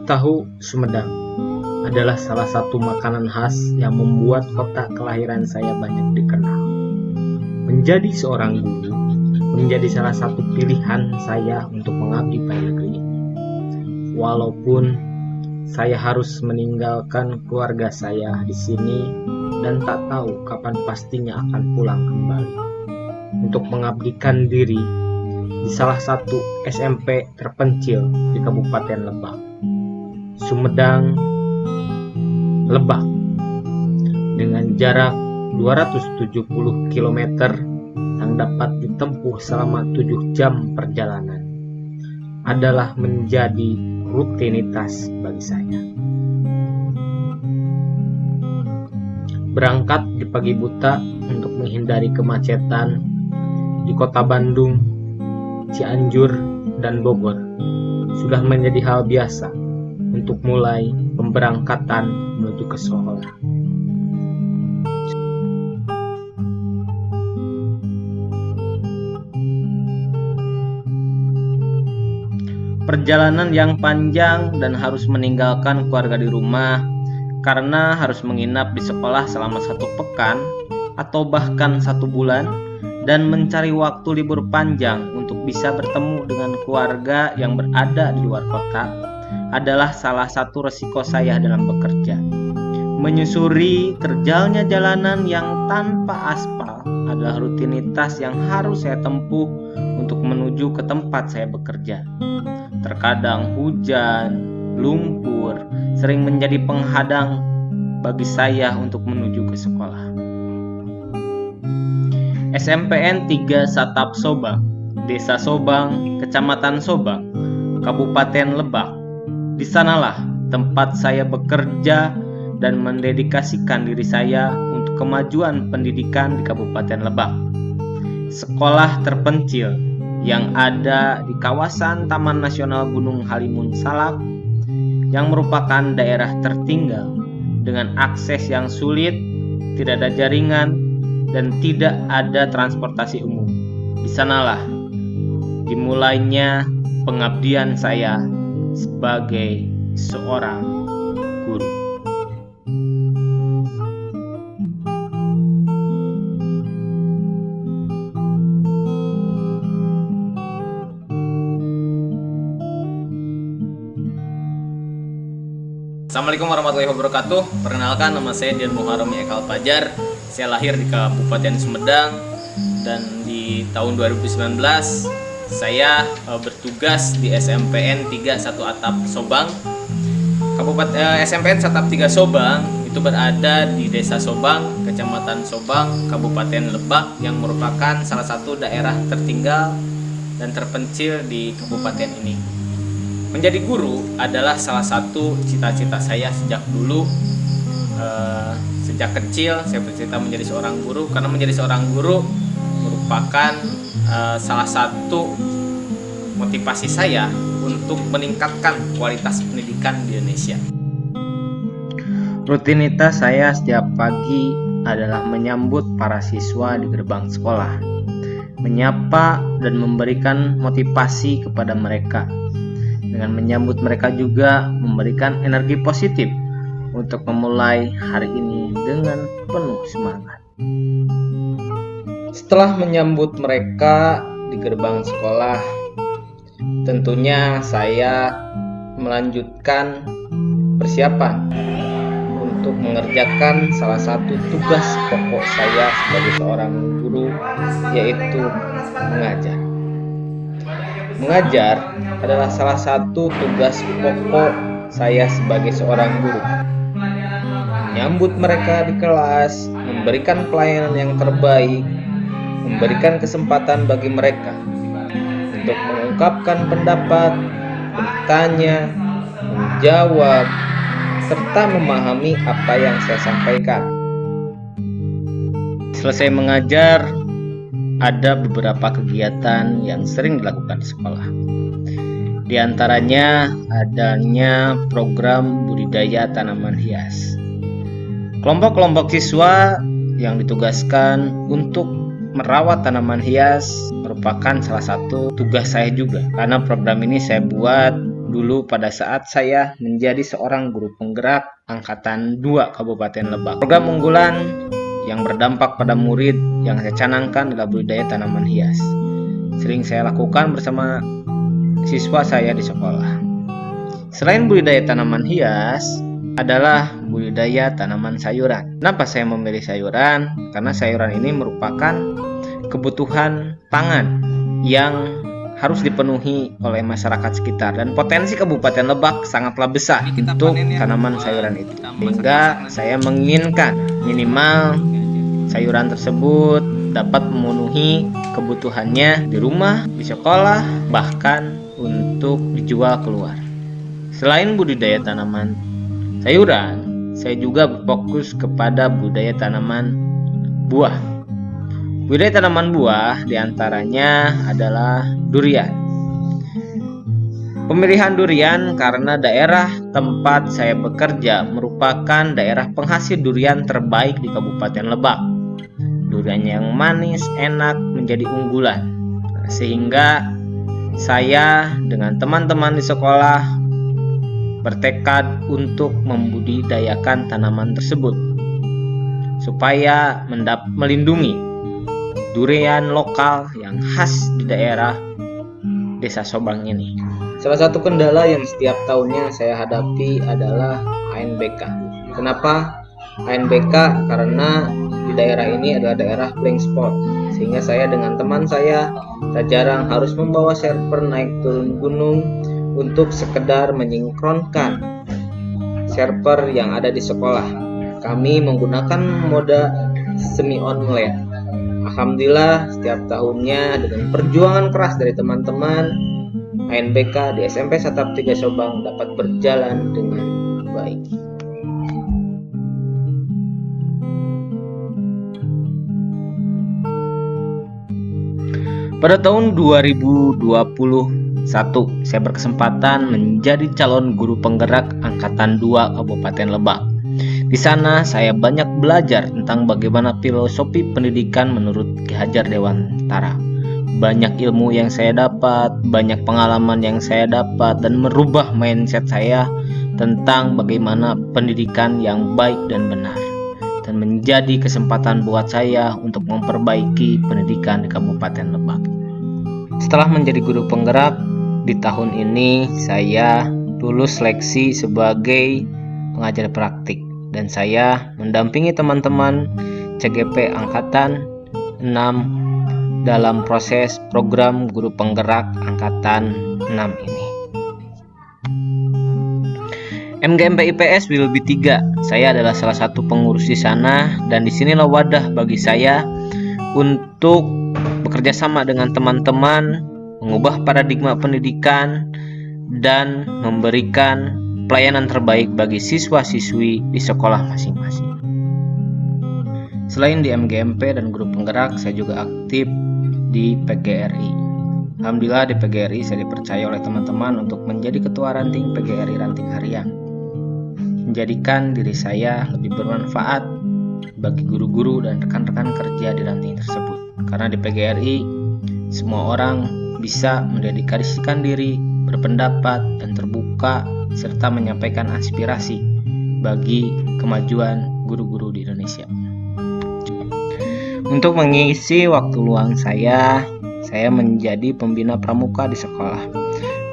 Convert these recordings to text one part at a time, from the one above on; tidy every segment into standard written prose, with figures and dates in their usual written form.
Tahu Sumedang adalah salah satu makanan khas yang membuat kota kelahiran saya banyak dikenal. Menjadi seorang guru menjadi salah satu pilihan saya untuk mengabdi pada negeri ini. Walaupun saya harus meninggalkan keluarga saya di sini dan tak tahu kapan pastinya akan pulang kembali untuk mengabdikan diri di salah satu SMP terpencil di Kabupaten Lebak, Sumedang, Lebak, dengan jarak 270 km yang dapat ditempuh selama 7 jam perjalanan adalah menjadi rutinitas bagi saya. Berangkat di pagi buta untuk menghindari kemacetan di kota Bandung, Cianjur, dan Bogor sudah menjadi hal biasa untuk mulai pemberangkatan menuju ke sekolah. Perjalanan yang panjang dan harus meninggalkan keluarga di rumah karena harus menginap di sekolah selama 1 pekan atau bahkan 1 bulan dan mencari waktu libur panjang untuk bisa bertemu dengan keluarga yang berada di luar kota adalah salah satu resiko saya dalam bekerja. Menyusuri terjalnya jalanan yang tanpa aspal adalah rutinitas yang harus saya tempuh untuk menuju ke tempat saya bekerja. Terkadang hujan, lumpur sering menjadi penghadang bagi saya untuk menuju ke sekolah. SMPN 3 Satap Sobang, Desa Sobang, Kecamatan Sobang, Kabupaten Lebak. Di sanalah tempat saya bekerja dan mendedikasikan diri saya untuk kemajuan pendidikan di Kabupaten Lebak. Sekolah terpencil yang ada di kawasan Taman Nasional Gunung Halimun Salak yang merupakan daerah tertinggal dengan akses yang sulit, tidak ada jaringan, dan tidak ada transportasi umum. Di sanalah dimulainya pengabdian saya sebagai seorang guru. Assalamualaikum warahmatullahi wabarakatuh. Perkenalkan, nama saya Dian Muharrami Ekal Fajar. Saya lahir di Kabupaten Sumedang dan di tahun 2019 saya bertugas di SMPN 3 1 Atap Sobang. SMPN Satap 3 Sobang itu berada di Desa Sobang, Kecamatan Sobang, Kabupaten Lebak yang merupakan salah satu daerah tertinggal dan terpencil di kabupaten ini. Menjadi guru adalah salah satu cita-cita saya sejak dulu. Sejak kecil saya bercita menjadi seorang guru karena menjadi seorang guru merupakan salah satu motivasi saya untuk meningkatkan kualitas pendidikan di Indonesia. Rutinitas saya setiap pagi adalah menyambut para siswa di gerbang sekolah, menyapa dan memberikan motivasi kepada mereka. Dengan menyambut mereka juga memberikan energi positif untuk memulai hari ini dengan penuh semangat. Setelah menyambut mereka di gerbang sekolah, tentunya saya melanjutkan persiapan untuk mengerjakan salah satu tugas pokok saya sebagai seorang guru, yaitu mengajar. Mengajar adalah salah satu tugas pokok saya sebagai seorang guru. Menyambut mereka di kelas, memberikan pelayanan yang terbaik, memberikan kesempatan bagi mereka untuk mengungkapkan pendapat, bertanya, menjawab, serta memahami apa yang saya sampaikan. Selesai mengajar, ada beberapa kegiatan yang sering dilakukan di sekolah. Di antaranya adanya program budidaya tanaman hias. Kelompok-kelompok siswa yang ditugaskan untuk merawat tanaman hias merupakan salah satu tugas saya juga, karena program ini saya buat dulu pada saat saya menjadi seorang guru penggerak Angkatan 2 Kabupaten Lebak. Program unggulan yang berdampak pada murid yang saya canangkan adalah budidaya tanaman hias. Sering saya lakukan bersama siswa saya di sekolah. Selain budidaya tanaman hias, adalah budidaya tanaman sayuran. Kenapa saya memilih sayuran? Karena sayuran ini merupakan kebutuhan pangan yang harus dipenuhi oleh masyarakat sekitar, dan potensi Kabupaten Lebak sangatlah besar untuk tanaman sayuran itu, sehingga saya menginginkan minimal sayuran tersebut dapat memenuhi kebutuhannya di rumah, di sekolah, bahkan untuk dijual keluar. Selain budidaya tanaman sayuran, saya juga berfokus kepada budidaya tanaman buah. Budidaya tanaman buah diantaranya adalah durian. Pemilihan durian karena daerah tempat saya bekerja merupakan daerah penghasil durian terbaik di Kabupaten Lebak. Durian yang manis, enak menjadi unggulan. Sehingga saya dengan teman-teman di sekolah bertekad untuk membudidayakan tanaman tersebut supaya melindungi durian lokal yang khas di daerah Desa Sobang ini. Salah satu kendala yang setiap tahunnya saya hadapi adalah ANBK. Kenapa ANBK? Karena di daerah ini adalah daerah blank spot, sehingga saya dengan teman saya tak jarang harus membawa server naik turun gunung untuk sekedar menyinkronkan server yang ada di sekolah. Kami menggunakan mode semi online. Alhamdulillah setiap tahunnya dengan perjuangan keras dari teman-teman, ANBK di SMP Satap 3 Sobang dapat berjalan dengan baik. Pada tahun 2021, saya berkesempatan menjadi calon guru penggerak Angkatan 2 Kabupaten Lebak. Di sana saya banyak belajar tentang bagaimana filosofi pendidikan menurut Ki Hajar Dewantara. Banyak ilmu yang saya dapat, banyak pengalaman yang saya dapat, dan merubah mindset saya tentang bagaimana pendidikan yang baik dan benar, dan menjadi kesempatan buat saya untuk memperbaiki pendidikan di Kabupaten Lebak. Setelah menjadi guru penggerak, di tahun ini saya lulus seleksi sebagai pengajar praktik, dan saya mendampingi teman-teman CGP Angkatan 6 dalam proses program guru penggerak Angkatan 6 ini. MGMP IPS Wilby 3, saya adalah salah satu pengurus di sana, dan disinilah wadah bagi saya untuk bekerja sama dengan teman-teman, mengubah paradigma pendidikan, dan memberikan pelayanan terbaik bagi siswa-siswi di sekolah masing-masing. Selain di MGMP dan guru penggerak, saya juga aktif di PGRI. Alhamdulillah di PGRI saya dipercaya oleh teman-teman untuk menjadi ketua ranting PGRI Ranting Harian, menjadikan diri saya lebih bermanfaat bagi guru-guru dan rekan-rekan kerja di ranting tersebut. Karena di PGRI semua orang bisa mendedikasikan diri, berpendapat, dan terbuka serta menyampaikan aspirasi bagi kemajuan guru-guru di Indonesia. Untuk mengisi waktu luang saya menjadi pembina pramuka di sekolah,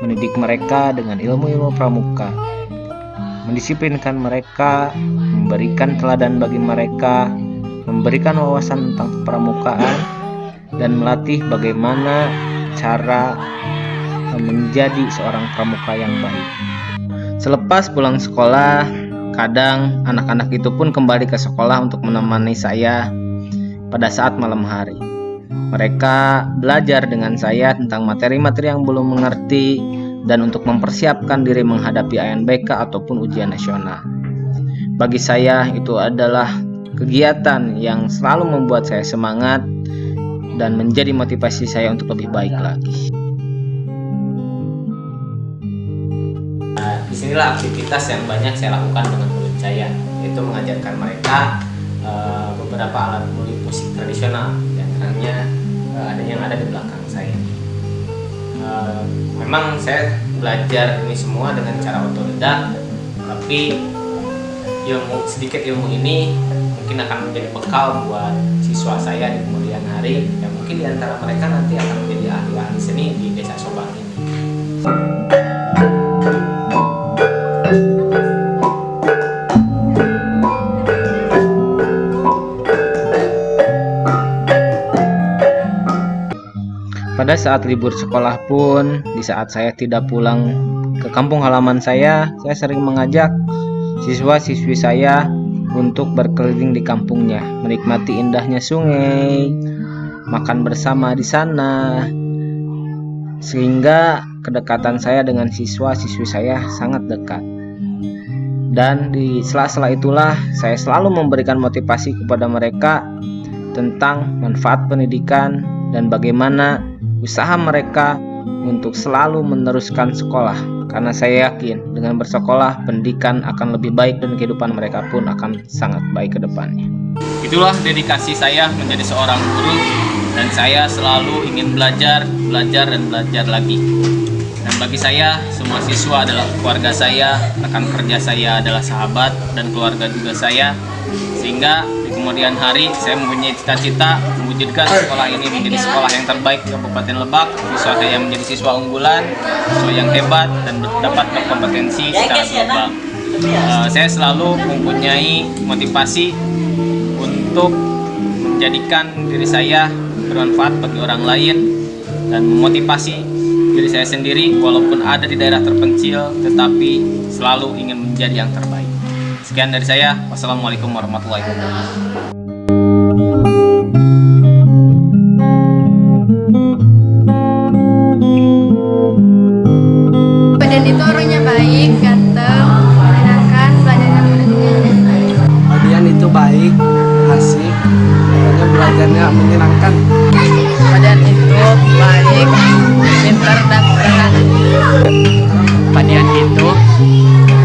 mendidik mereka dengan ilmu-ilmu pramuka, mendisiplinkan mereka, memberikan teladan bagi mereka, memberikan wawasan tentang pramukaan, dan melatih bagaimana cara menjadi seorang pramuka yang baik. Selepas pulang sekolah, kadang anak-anak itu pun kembali ke sekolah untuk menemani saya pada saat malam hari. Mereka belajar dengan saya tentang materi-materi yang belum mengerti dan untuk mempersiapkan diri menghadapi ANBK ataupun ujian nasional. Bagi saya itu adalah kegiatan yang selalu membuat saya semangat dan menjadi motivasi saya untuk lebih baik lagi. Disinilah aktivitas yang banyak saya lakukan dengan murid saya, yaitu mengajarkan mereka beberapa alat musik tradisional, di antaranya ada yang ada di belakang saya. Memang saya belajar ini semua dengan cara otodidak, tapi sedikit ilmu ini mungkin akan menjadi bekal buat siswa saya di kemudian hari, yang mungkin di antara mereka nanti akan menjadi ahli-ahli seni di Desa Sobang ini. Pada saat libur sekolah pun, di saat saya tidak pulang ke kampung halaman saya sering mengajak siswa-siswi saya untuk berkeliling di kampungnya, menikmati indahnya sungai, makan bersama di sana, sehingga kedekatan saya dengan siswa-siswi saya sangat dekat. Dan di sela-sela itulah saya selalu memberikan motivasi kepada mereka tentang manfaat pendidikan dan bagaimana usaha mereka untuk selalu meneruskan sekolah, karena saya yakin dengan bersekolah pendidikan akan lebih baik dan kehidupan mereka pun akan sangat baik ke depannya. Itulah dedikasi saya menjadi seorang guru, dan saya selalu ingin belajar dan belajar lagi. Dan bagi saya, semua siswa adalah keluarga saya, rekan kerja saya adalah sahabat dan keluarga juga saya, sehingga di kemudian hari saya mempunyai cita-cita mewujudkan sekolah ini menjadi sekolah yang terbaik di Kabupaten Lebak. Siswa saya menjadi siswa unggulan, siswa yang hebat dan dapat berkompetensi secara global. Saya selalu mempunyai motivasi untuk menjadikan diri saya bermanfaat bagi orang lain dan memotivasi diri saya sendiri, walaupun ada di daerah terpencil tetapi selalu ingin menjadi yang terbaik. Sekian dari saya. Wassalamualaikum warahmatullahi wabarakatuh. Padian itu orangnya baik, ganteng, menyenangkan, belajarnya menyenangkan. Padian itu baik, asik, belajarnya menyenangkan. Padian itu baik, pintar dan berani. Padian itu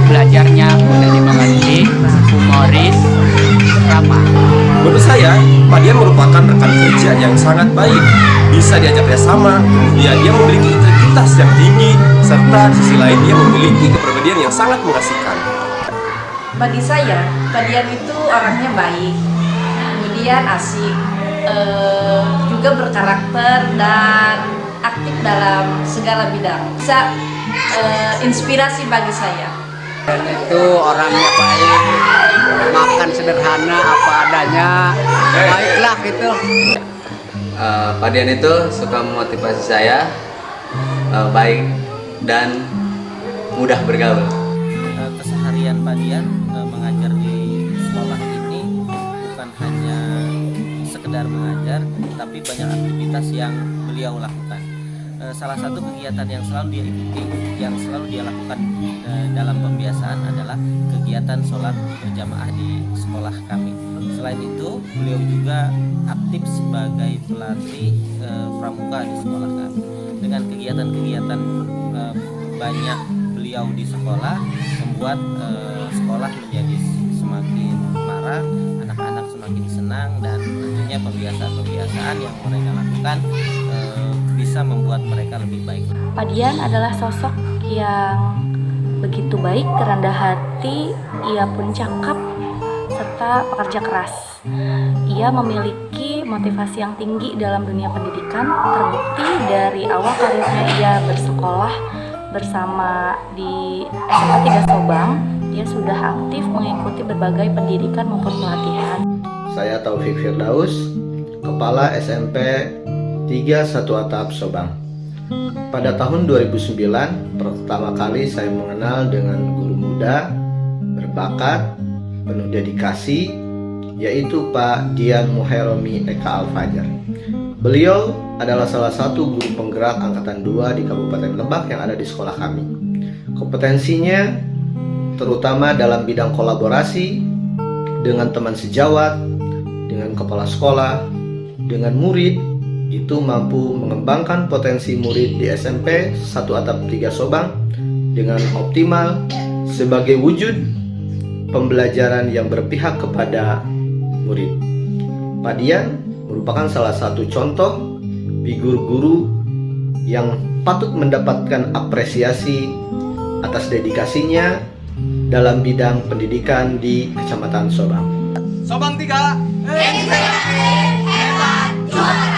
belajarnya mudah dimengerti, humoris, ramah. Menurut saya, Padian merupakan rekan kerja yang sangat baik, bisa diajak kerjasama, kemudian dia memiliki integritas yang tinggi, serta di sisi lain dia memiliki kepribadian yang sangat mengasihkan. Bagi saya, Padian itu orangnya baik, kemudian asik, juga berkarakter dan aktif dalam segala bidang. Bisa inspirasi bagi saya. Dan itu orangnya baik, makan sederhana apa adanya, baiklah gitu. Padian itu suka memotivasi saya, baik dan mudah bergaul. Keseharian Padian mengajar di sekolah ini bukan hanya sekedar mengajar, tapi banyak aktivitas yang beliau lakukan. Salah satu kegiatan yang selalu dia ikuti, yang selalu dia lakukan dalam pembiasaan adalah kegiatan sholat berjamaah di sekolah kami. Selain itu, beliau juga aktif sebagai pelatih pramuka di sekolah kami. Dengan kegiatan-kegiatan banyak beliau di sekolah membuat sekolah menjadi semakin marak, anak-anak semakin senang, dan tentunya pembiasaan-pembiasaan yang mereka lakukan bisa membuat mereka lebih baik. Padian adalah sosok yang begitu baik, rendah hati, ia pun cakap, serta pekerja keras. Ia memiliki motivasi yang tinggi dalam dunia pendidikan, terbukti dari awal karirnya ia bersekolah bersama di SMP 3 Sobang. Dia sudah aktif mengikuti berbagai pendidikan maupun pelatihan. Saya Taufik Firdaus, Kepala SMP 3 Satu Atap Sobang. Pada tahun 2009, pertama kali saya mengenal dengan guru muda, berbakat, penuh dedikasi, yaitu Pak Dian Muhairomi Eka Al-Fajar. Beliau adalah salah satu guru penggerak Angkatan 2 di Kabupaten Lebak yang ada di sekolah kami. Kompetensinya terutama dalam bidang kolaborasi dengan teman sejawat, dengan kepala sekolah, dengan murid, itu mampu mengembangkan potensi murid di SMP 1 Atap 3 Sobang dengan optimal sebagai wujud pembelajaran yang berpihak kepada murid. Pak Dian merupakan salah satu contoh figur guru yang patut mendapatkan apresiasi atas dedikasinya dalam bidang pendidikan di Kecamatan Sobang. Sobang 3. Hebat, juara.